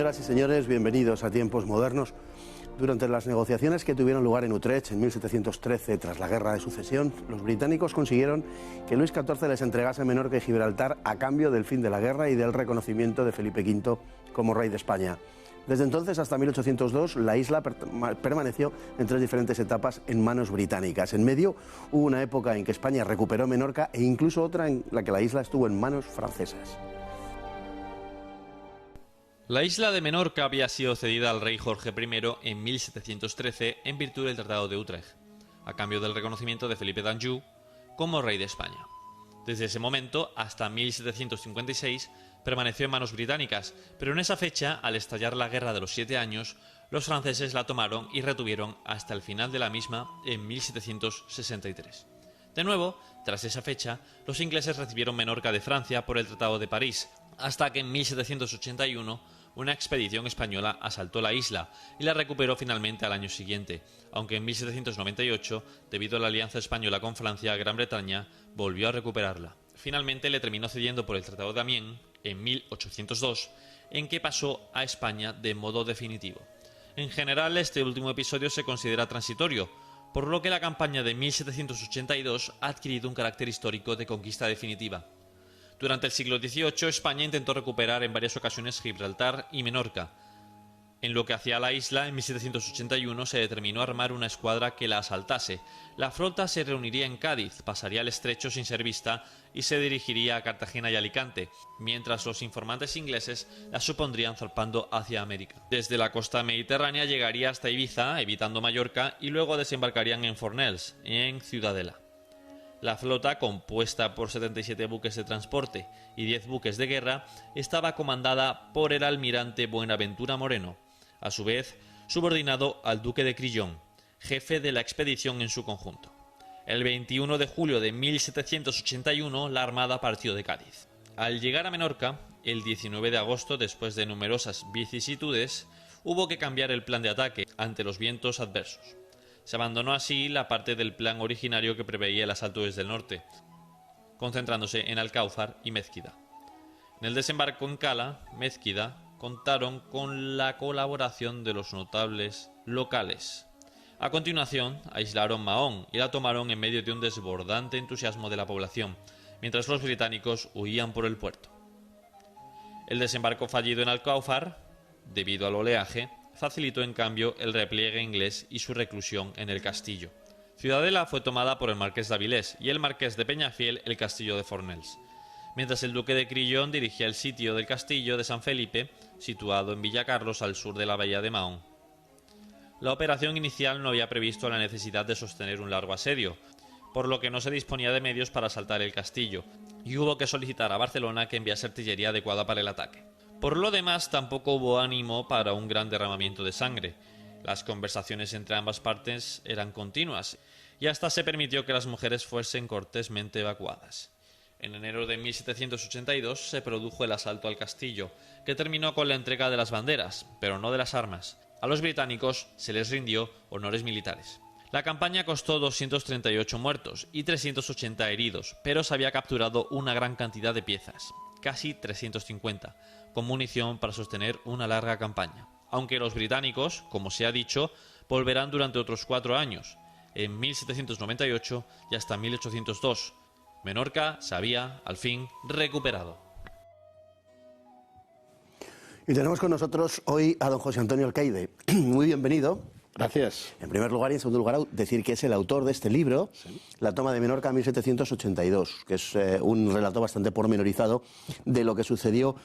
Señoras y señores, bienvenidos a Tiempos Modernos. Durante las negociaciones que tuvieron lugar en Utrecht en 1713, tras la Guerra de Sucesión, los británicos consiguieron que Luis XIV les entregase Menorca y Gibraltar a cambio del fin de la guerra y del reconocimiento de Felipe V como rey de España. Desde entonces hasta 1802, la isla permaneció en tres diferentes etapas en manos británicas. En medio hubo una época en que España recuperó Menorca e incluso otra en la que la isla estuvo en manos francesas. La isla de Menorca había sido cedida al rey Jorge I en 1713 en virtud del Tratado de Utrecht, a cambio del reconocimiento de Felipe d'Anjou como rey de España. Desde ese momento hasta 1756 permaneció en manos británicas, pero en esa fecha, al estallar la Guerra de los 7 Años, los franceses la tomaron y retuvieron hasta el final de la misma en 1763. De nuevo, tras esa fecha, los ingleses recibieron Menorca de Francia por el Tratado de París, hasta que en 1781 una expedición española asaltó la isla y la recuperó finalmente al año siguiente, aunque en 1798, debido a la alianza española con Francia, Gran Bretaña volvió a recuperarla. Finalmente le terminó cediendo por el Tratado de Amiens en 1802, en que pasó a España de modo definitivo. En general, este último episodio se considera transitorio, por lo que la campaña de 1782 ha adquirido un carácter histórico de conquista definitiva. Durante el siglo XVIII, España intentó recuperar en varias ocasiones Gibraltar y Menorca. En lo que hacía a la isla, en 1781 se determinó armar una escuadra que la asaltase. La flota se reuniría en Cádiz, pasaría el estrecho sin ser vista y se dirigiría a Cartagena y Alicante, mientras los informantes ingleses la supondrían zarpando hacia América. Desde la costa mediterránea llegaría hasta Ibiza, evitando Mallorca, y luego desembarcarían en Fornells, en Ciudadela. La flota, compuesta por 77 buques de transporte y 10 buques de guerra, estaba comandada por el almirante Buenaventura Moreno, a su vez subordinado al duque de Crillon, jefe de la expedición en su conjunto. El 21 de julio de 1781 la armada partió de Cádiz. Al llegar a Menorca, el 19 de agosto, después de numerosas vicisitudes, hubo que cambiar el plan de ataque ante los vientos adversos. Se abandonó así la parte del plan originario que preveía el asalto desde el norte, concentrándose en Alcáufar y Mézquida. En el desembarco en Cala, Mézquida, contaron con la colaboración de los notables locales. A continuación, aislaron Mahón y la tomaron en medio de un desbordante entusiasmo de la población, mientras los británicos huían por el puerto. El desembarco fallido en Alcáufar, debido al oleaje, facilitó en cambio el repliegue inglés y su reclusión en el castillo. Ciudadela fue tomada por el marqués de Avilés y el marqués de Peñafiel el castillo de Fornells, mientras el duque de Crillon dirigía el sitio del castillo de San Felipe, situado en Villacarlos al sur de la bahía de Mahón. La operación inicial no había previsto la necesidad de sostener un largo asedio, por lo que no se disponía de medios para asaltar el castillo, y hubo que solicitar a Barcelona que enviase artillería adecuada para el ataque. Por lo demás, tampoco hubo ánimo para un gran derramamiento de sangre. Las conversaciones entre ambas partes eran continuas, y hasta se permitió que las mujeres fuesen cortésmente evacuadas. En enero de 1782 se produjo el asalto al castillo, que terminó con la entrega de las banderas, pero no de las armas. A los británicos se les rindió honores militares. La campaña costó 238 muertos y 380 heridos, pero se había capturado una gran cantidad de piezas, casi 350, con munición para sostener una larga campaña. Aunque los británicos, como se ha dicho, volverán durante otros 4 años, en 1798 y hasta 1802. Menorca se había, al fin, recuperado. Y tenemos con nosotros hoy a don José Antonio Alcaide. Muy bienvenido. Gracias. En primer lugar y en segundo lugar, decir que es el autor de este libro, sí, La toma de Menorca 1782, que es un relato bastante pormenorizado de lo que sucedió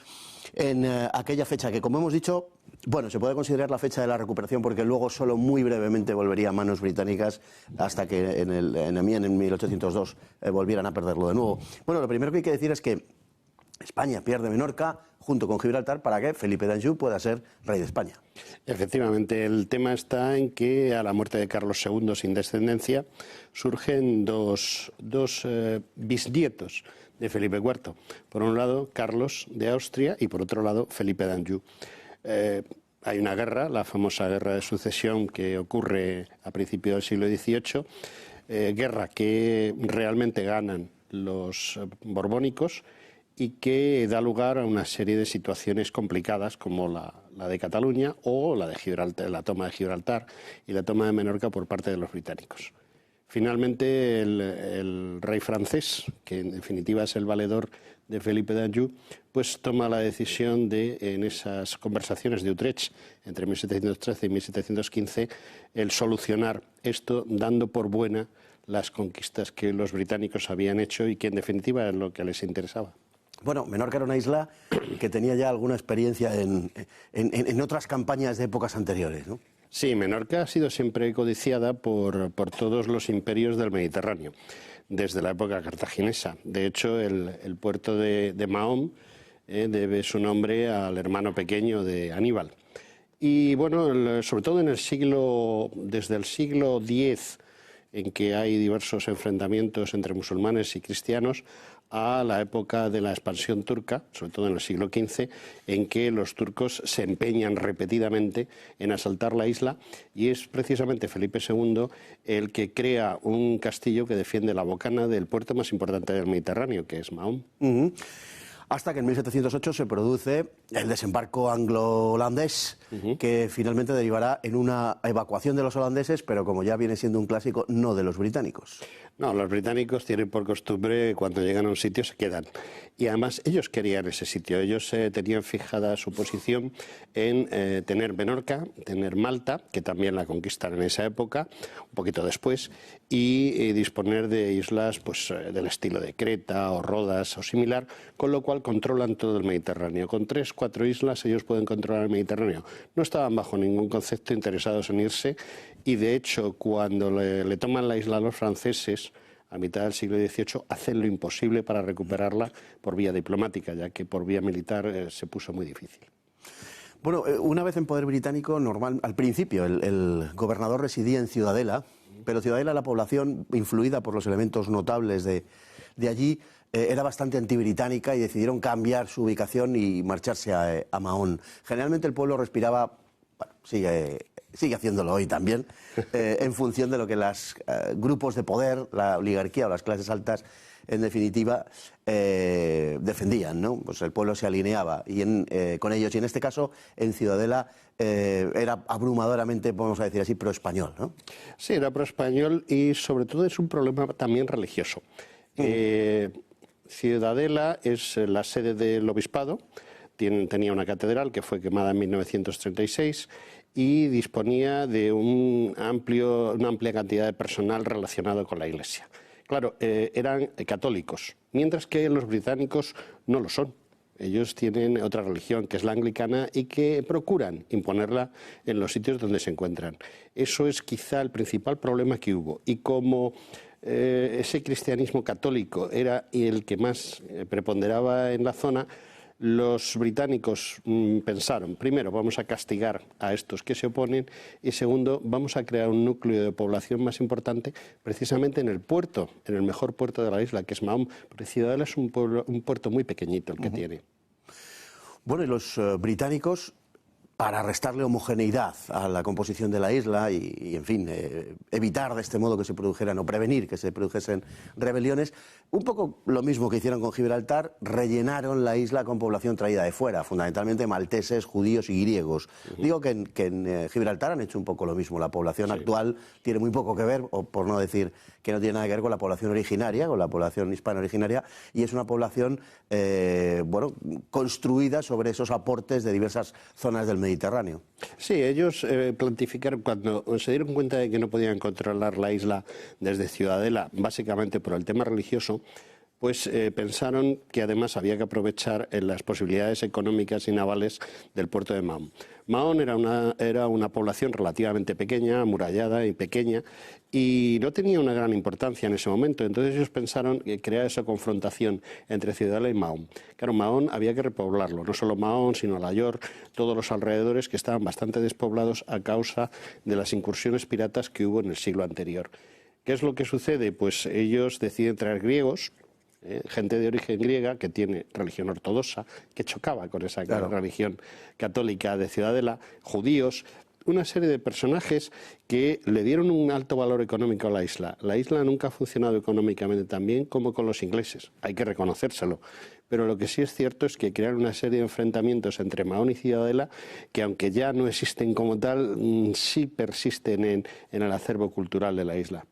en aquella fecha, que como hemos dicho, bueno, se puede considerar la fecha de la recuperación porque luego solo muy brevemente volvería a manos británicas hasta que en Amiens en 1802 volvieran a perderlo de nuevo. Bueno, lo primero que hay que decir es que España pierde Menorca junto con Gibraltar para que Felipe d'Anjou pueda ser rey de España. Efectivamente, el tema está en que a la muerte de Carlos II sin descendencia surgen dos bisnietos de Felipe IV. Por un lado, Carlos de Austria y por otro lado, Felipe d'Anjou. Hay una guerra, la famosa guerra de sucesión que ocurre a principios del siglo XVIII, guerra que realmente ganan los borbónicos y que da lugar a una serie de situaciones complicadas como la de Cataluña, o la de Gibraltar, la toma de Gibraltar y la toma de Menorca por parte de los británicos. Finalmente, el rey francés, que en definitiva es el valedor de Felipe d'Anjou, pues toma la decisión de, en esas conversaciones de Utrecht entre 1713 y 1715, el solucionar esto dando por buena las conquistas que los británicos habían hecho y que en definitiva es lo que les interesaba. Bueno, Menorca era una isla que tenía ya alguna experiencia en otras campañas de épocas anteriores, ¿no? Sí, Menorca ha sido siempre codiciada por todos los imperios del Mediterráneo, desde la época cartaginesa. De hecho, el puerto de Mahón debe su nombre al hermano pequeño de Aníbal. Y bueno, sobre todo desde el siglo X, en que hay diversos enfrentamientos entre musulmanes y cristianos, a la época de la expansión turca, sobre todo en el siglo XV, en que los turcos se empeñan repetidamente en asaltar la isla, y es precisamente Felipe II el que crea un castillo que defiende la bocana del puerto más importante del Mediterráneo, que es Mahón. Hasta que en 1708 se produce el desembarco anglo-holandés, que finalmente derivará en una evacuación de los holandeses, pero como ya viene siendo un clásico, no de los británicos. No, los británicos tienen por costumbre, cuando llegan a un sitio, se quedan. Y además ellos querían ese sitio. Ellos tenían fijada su posición en tener Menorca, tener Malta, que también la conquistan en esa época, un poquito después, y disponer de islas pues, del estilo de Creta o Rodas o similar, con lo cual controlan todo el Mediterráneo. Con 3 o 4 islas ellos pueden controlar el Mediterráneo. No estaban bajo ningún concepto interesados en irse, y de hecho cuando le toman la isla a los franceses a mitad del siglo XVIII, hacen lo imposible para recuperarla por vía diplomática, ya que por vía militar se puso muy difícil. Bueno, una vez en poder británico, al principio el gobernador residía en Ciudadela, pero Ciudadela, la población influida por los elementos notables de allí, era bastante antibritánica y decidieron cambiar su ubicación y marcharse a Mahón. Generalmente el pueblo respiraba, bueno, sigue haciéndolo hoy también, en función de lo que los grupos de poder, la oligarquía o las clases altas, en definitiva, defendían, ¿no? Pues el pueblo se alineaba con ellos, y en este caso, en Ciudadela, era abrumadoramente, podemos decir así, pro-español, ¿no? Sí, era pro-español, y sobre todo es un problema también religioso. Ciudadela es la sede del obispado, tenía una catedral que fue quemada en 1936 y disponía de una amplia cantidad de personal relacionado con la Iglesia. Claro, eran católicos, mientras que los británicos no lo son. Ellos tienen otra religión, que es la anglicana, y que procuran imponerla en los sitios donde se encuentran. Eso es quizá el principal problema que hubo. Y como ese cristianismo católico era el que más preponderaba en la zona, los británicos pensaron, primero, vamos a castigar a estos que se oponen, y segundo, vamos a crear un núcleo de población más importante precisamente en el puerto, en el mejor puerto de la isla, que es Mahón, porque Ciudadela es un puerto muy pequeñito el que tiene. Bueno, y los británicos, para restarle homogeneidad a la composición de la isla y en fin, evitar de este modo que se produjeran, o prevenir que se produjesen rebeliones, un poco lo mismo que hicieron con Gibraltar, rellenaron la isla con población traída de fuera, fundamentalmente malteses, judíos y griegos. Digo que en Gibraltar han hecho un poco lo mismo. La población actual tiene muy poco que ver, o por no decir que no tiene nada que ver con la población originaria, con la población hispana originaria, y es una población construida sobre esos aportes de diversas zonas del Mediterráneo. Sí, ellos plantificaron, cuando se dieron cuenta de que no podían controlar la isla desde Ciudadela, básicamente por el tema religioso, pues pensaron que además había que aprovechar las posibilidades económicas y navales del puerto de Mahón. Mahón era una población relativamente pequeña, amurallada y pequeña, y no tenía una gran importancia en ese momento. Entonces ellos pensaron crear esa confrontación entre Ciudadela y Mahón. Claro, Mahón había que repoblarlo, no solo Mahón, sino Alayor, todos los alrededores, que estaban bastante despoblados a causa de las incursiones piratas que hubo en el siglo anterior. ¿Qué es lo que sucede? Pues ellos deciden traer griegos, gente de origen griega que tiene religión ortodoxa, que chocaba con esa religión católica de Ciudadela, judíos, una serie de personajes que le dieron un alto valor económico a la isla. La isla nunca ha funcionado económicamente tan bien como con los ingleses, hay que reconocérselo. Pero lo que sí es cierto es que crearon una serie de enfrentamientos entre Mahón y Ciudadela que, aunque ya no existen como tal, sí persisten en el acervo cultural de la isla.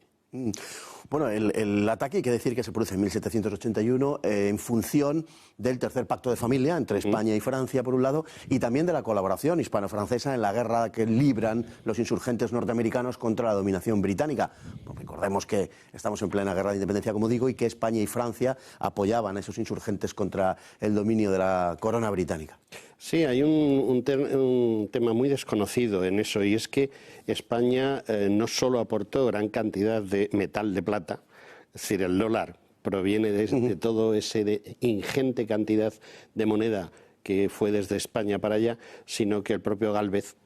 Bueno, el ataque hay que decir que se produce en 1781 en función del tercer pacto de familia entre España y Francia, por un lado, y también de la colaboración hispano-francesa en la guerra que libran los insurgentes norteamericanos contra la dominación británica. Pues recordemos que estamos en plena guerra de independencia, como digo, y que España y Francia apoyaban a esos insurgentes contra el dominio de la corona británica. Sí, hay un tema muy desconocido en eso, y es que España no solo aportó gran cantidad de metal de plata, es decir, el dólar proviene de todo ese ingente cantidad de moneda que fue desde España para allá, sino que el propio Gálvez,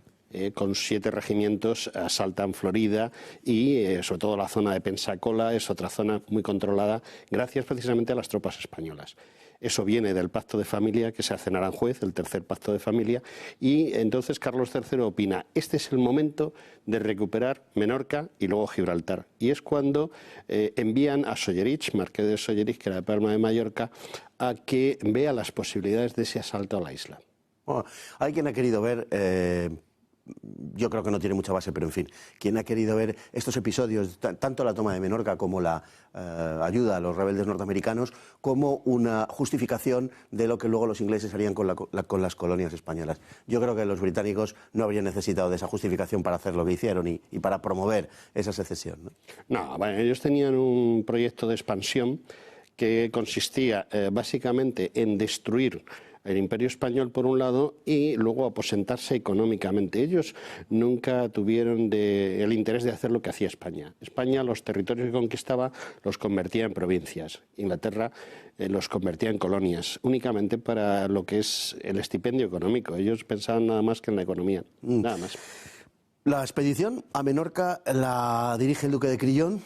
con 7 regimientos, asaltan Florida y sobre todo la zona de Pensacola es otra zona muy controlada gracias precisamente a las tropas españolas. Eso viene del pacto de familia que se hace en Aranjuez, el tercer pacto de familia, y entonces Carlos III opina, este es el momento de recuperar Menorca y luego Gibraltar. Y es cuando envían a Sollerich, marqués de Sollerich, que era de Palma de Mallorca, a que vea las posibilidades de ese asalto a la isla. Bueno, hay quien ha querido ver... yo creo que no tiene mucha base, pero en fin, quien ha querido ver estos episodios, tanto la toma de Menorca como la ayuda a los rebeldes norteamericanos, como una justificación de lo que luego los ingleses harían con las colonias españolas. Yo creo que los británicos no habrían necesitado de esa justificación para hacer lo que hicieron y para promover esa secesión, ¿no? No, bueno, ellos tenían un proyecto de expansión que consistía básicamente en destruir el Imperio Español por un lado y luego aposentarse económicamente. Ellos nunca tuvieron el interés de hacer lo que hacía España. España los territorios que conquistaba los convertía en provincias. Inglaterra los convertía en colonias, únicamente para lo que es el estipendio económico. Ellos pensaban nada más que en la economía, nada más. La expedición a Menorca la dirige el duque de Crillon,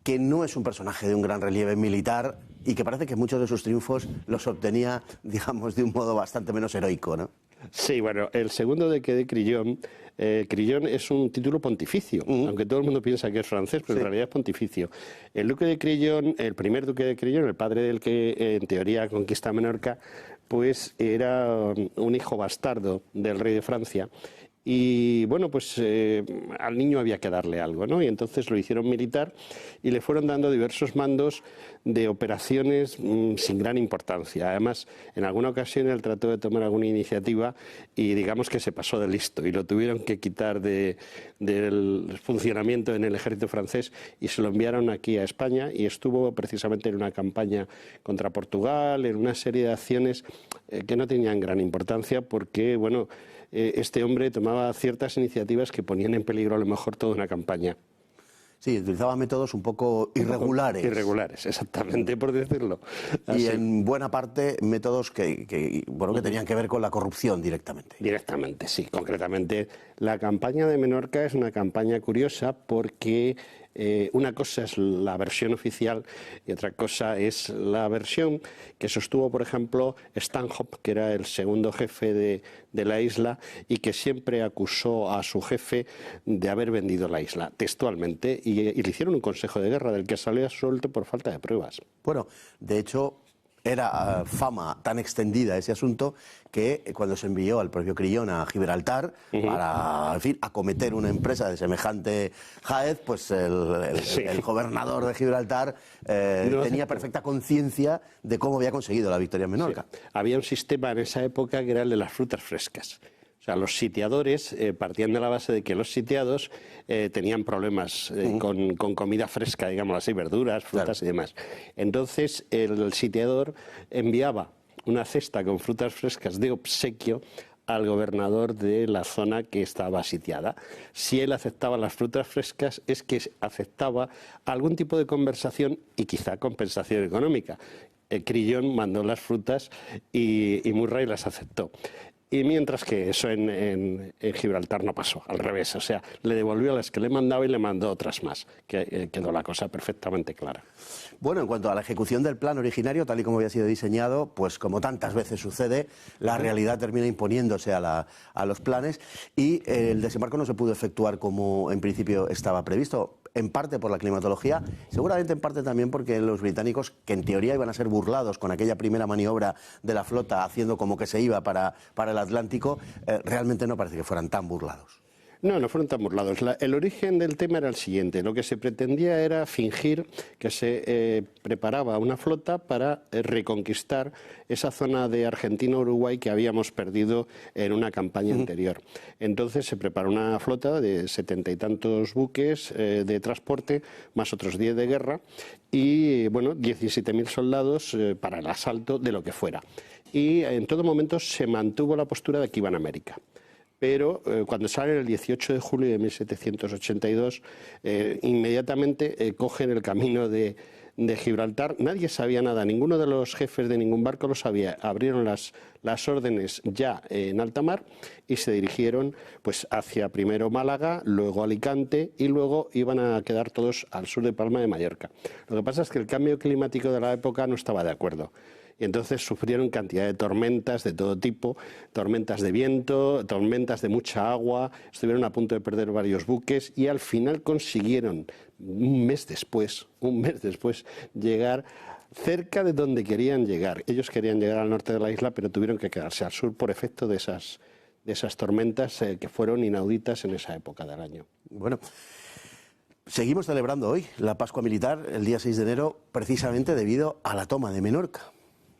que no es un personaje de un gran relieve militar y que parece que muchos de sus triunfos los obtenía, digamos, de un modo bastante menos heroico, ¿no? Sí, bueno, el segundo duque de Crillon, Crillon es un título pontificio, aunque todo el mundo piensa que es francés, pero en realidad es pontificio. El duque de Crillon, el primer duque de Crillon, el padre del que en teoría conquista Menorca, pues era un hijo bastardo del rey de Francia. Y bueno, pues al niño había que darle algo, ¿no? Y entonces lo hicieron militar y le fueron dando diversos mandos de operaciones sin gran importancia. Además, en alguna ocasión él trató de tomar alguna iniciativa y digamos que se pasó de listo y lo tuvieron que quitar del funcionamiento en el ejército francés y se lo enviaron aquí a España y estuvo precisamente en una campaña contra Portugal, en una serie de acciones que no tenían gran importancia porque, bueno, este hombre tomaba ciertas iniciativas que ponían en peligro a lo mejor toda una campaña. Sí, utilizaba métodos un poco irregulares. Irregulares, exactamente, por decirlo así. Y en buena parte métodos que tenían que ver con la corrupción directamente. Directamente, sí. Concretamente, la campaña de Menorca es una campaña curiosa porque una cosa es la versión oficial y otra cosa es la versión que sostuvo, por ejemplo, Stanhope, que era el segundo jefe de la isla y que siempre acusó a su jefe de haber vendido la isla, textualmente, y le hicieron un consejo de guerra del que salió absuelto por falta de pruebas. Bueno, de hecho, era fama tan extendida ese asunto que cuando se envió al propio Crillon a Gibraltar para, en fin, acometer una empresa de semejante jaez, pues el gobernador de Gibraltar tenía perfecta conciencia de cómo había conseguido la victoria en Menorca. Sí. Había un sistema en esa época que era el de las frutas frescas. O sea, los sitiadores partían de la base de que los sitiados tenían problemas con comida fresca, digamos así, verduras, frutas y demás. Entonces, el sitiador enviaba una cesta con frutas frescas de obsequio al gobernador de la zona que estaba sitiada. Si él aceptaba las frutas frescas, es que aceptaba algún tipo de conversación y quizá compensación económica. Crillon mandó las frutas y Murray las aceptó. Y mientras que eso en Gibraltar no pasó, al revés, o sea, le devolvió las que le mandaba y le mandó otras más, que quedó la cosa perfectamente clara. Bueno, en cuanto a la ejecución del plan originario, tal y como había sido diseñado, pues como tantas veces sucede, la realidad termina imponiéndose a los planes y el desembarco no se pudo efectuar como en principio estaba previsto, en parte por la climatología, seguramente en parte también porque los británicos, que en teoría iban a ser burlados con aquella primera maniobra de la flota haciendo como que se iba para el Atlántico, realmente no parece que fueran tan burlados. No fueron tan burlados. El origen del tema era el siguiente. Lo que se pretendía era fingir que se preparaba una flota para reconquistar esa zona de Argentina-Uruguay que habíamos perdido en una campaña anterior. Entonces se preparó una flota de 70 y tantos buques de transporte, más otros 10 de guerra, y bueno, 17.000 soldados para el asalto de lo que fuera. Y en todo momento se mantuvo la postura de que iban a América. Pero cuando salen el 18 de julio de 1782, inmediatamente cogen el camino de Gibraltar. Nadie sabía nada, ninguno de los jefes de ningún barco lo sabía. Abrieron las órdenes ya en alta mar y se dirigieron pues hacia primero Málaga, luego Alicante y luego iban a quedar todos al sur de Palma de Mallorca. Lo que pasa es que el cambio climático de la época no estaba de acuerdo. Y entonces sufrieron cantidad de tormentas de todo tipo, tormentas de viento, tormentas de mucha agua, estuvieron a punto de perder varios buques y al final consiguieron, un mes después, llegar cerca de donde querían llegar. Ellos querían llegar al norte de la isla, pero tuvieron que quedarse al sur por efecto de esas tormentas que fueron inauditas en esa época del año. Bueno, seguimos celebrando hoy la Pascua Militar, el día 6 de enero, precisamente debido a la toma de Menorca.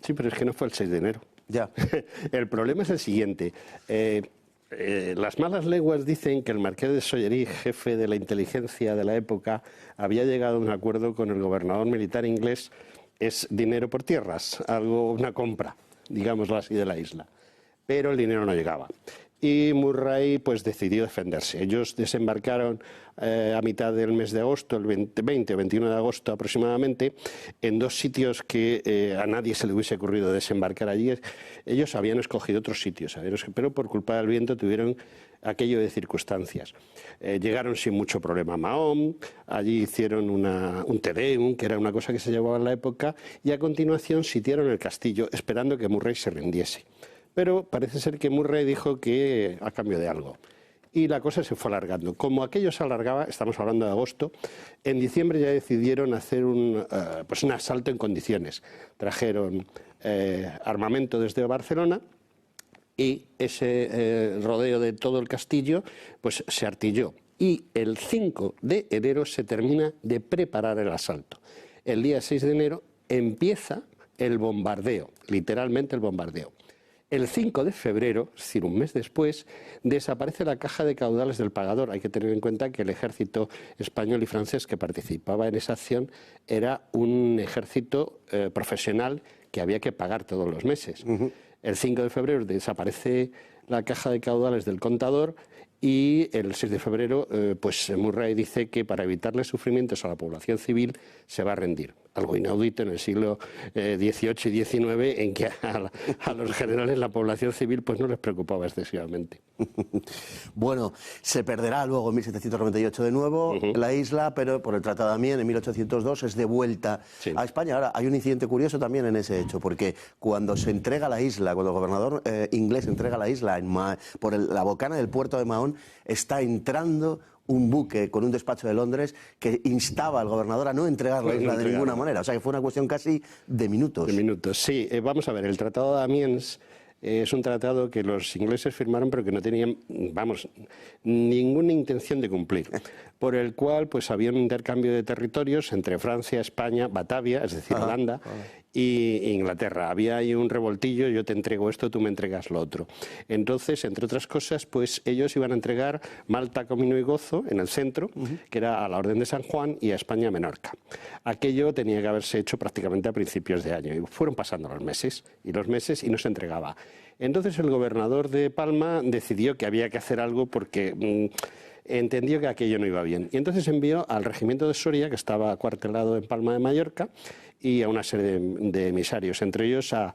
Sí, pero es que no fue el 6 de enero. Ya. El problema es el siguiente. Las malas lenguas dicen que el marqués de Sollerí, jefe de la inteligencia de la época, había llegado a un acuerdo con el gobernador militar inglés. Es dinero por tierras, una compra, digámoslo así, de la isla. Pero el dinero no llegaba. Y Murray pues decidió defenderse. Ellos desembarcaron a mitad del mes de agosto, el 20 o 21 de agosto aproximadamente, en dos sitios que a nadie se le hubiese ocurrido desembarcar allí. Ellos habían escogido otros sitios, pero por culpa del viento tuvieron aquello de circunstancias. Llegaron sin mucho problema a Mahón, allí hicieron un Te Deum, que era una cosa que se llevaba en la época, y a continuación sitiaron el castillo esperando que Murray se rindiese. Pero parece ser que Murray dijo que a cambio de algo. Y la cosa se fue alargando. Como aquello se alargaba, estamos hablando de agosto, en diciembre ya decidieron hacer un asalto en condiciones. Trajeron armamento desde Barcelona y ese rodeo de todo el castillo pues se artilló. Y el 5 de enero se termina de preparar el asalto. El día 6 de enero empieza el bombardeo, literalmente el bombardeo. El 5 de febrero, es decir, un mes después, desaparece la caja de caudales del pagador. Hay que tener en cuenta que el ejército español y francés que participaba en esa acción era un ejército profesional que había que pagar todos los meses. El 5 de febrero desaparece la caja de caudales del contador y el 6 de febrero pues Murray dice que para evitarle sufrimientos a la población civil se va a rendir. Algo inaudito en el siglo XVIII y XIX, en que a los generales la población civil pues no les preocupaba excesivamente. Bueno, se perderá luego en 1798 de nuevo la isla, pero por el Tratado de Amiens en 1802 es devuelta a España. Ahora, hay un incidente curioso también en ese hecho, porque cuando se entrega la isla, cuando el gobernador inglés entrega la isla por la bocana del puerto de Mahón, está entrando un buque con un despacho de Londres que instaba al gobernador a no entregar la isla de ninguna manera. O sea, que fue una cuestión casi de minutos. De minutos, sí. Vamos a ver, el Tratado de Amiens es un tratado que los ingleses firmaron pero que no tenían, ninguna intención de cumplir, por el cual pues había un intercambio de territorios entre Francia, España, Batavia, es decir, Holanda, y Inglaterra. Había ahí un revoltillo, yo te entrego esto, tú me entregas lo otro. Entonces, entre otras cosas, pues ellos iban a entregar Malta, Comino y Gozo en el centro, que era a la Orden de San Juan, y a España Menorca. Aquello tenía que haberse hecho prácticamente a principios de año, y fueron pasando los meses y no se entregaba. Entonces el gobernador de Palma decidió que había que hacer algo porque entendió que aquello no iba bien. Y entonces envió al regimiento de Soria, que estaba acuartelado en Palma de Mallorca, y a una serie de emisarios, entre ellos a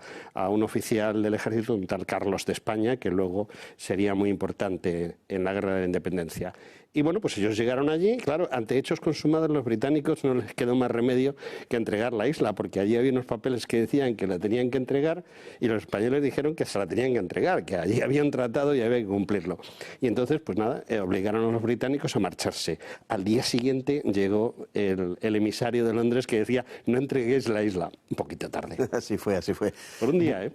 un oficial del ejército, un tal Carlos de España, que luego sería muy importante en la Guerra de la Independencia. Y bueno, pues ellos llegaron allí, claro, ante hechos consumados los británicos no les quedó más remedio que entregar la isla, porque allí había unos papeles que decían que la tenían que entregar y los españoles dijeron que se la tenían que entregar, que allí había un tratado y había que cumplirlo. Y entonces, pues nada, obligaron a los británicos a marcharse. Al día siguiente llegó el emisario de Londres que decía, no entreguéis la isla. Un poquito tarde. Así fue, así fue. Por un día, ¿eh?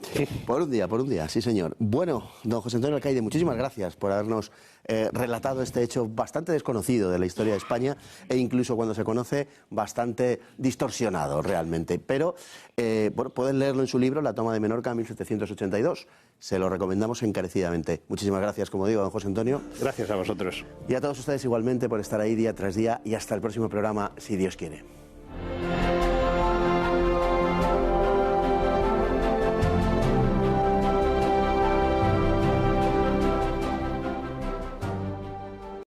Por un día, sí señor. Bueno, don José Antonio Alcaide, muchísimas gracias por habernos relatado este hecho bastante desconocido de la historia de España e incluso cuando se conoce bastante distorsionado realmente. Pero bueno, pueden leerlo en su libro La toma de Menorca 1782. Se lo recomendamos encarecidamente. Muchísimas gracias, como digo, don José Antonio. Gracias a vosotros. Y a todos ustedes igualmente por estar ahí día tras día y hasta el próximo programa, si Dios quiere.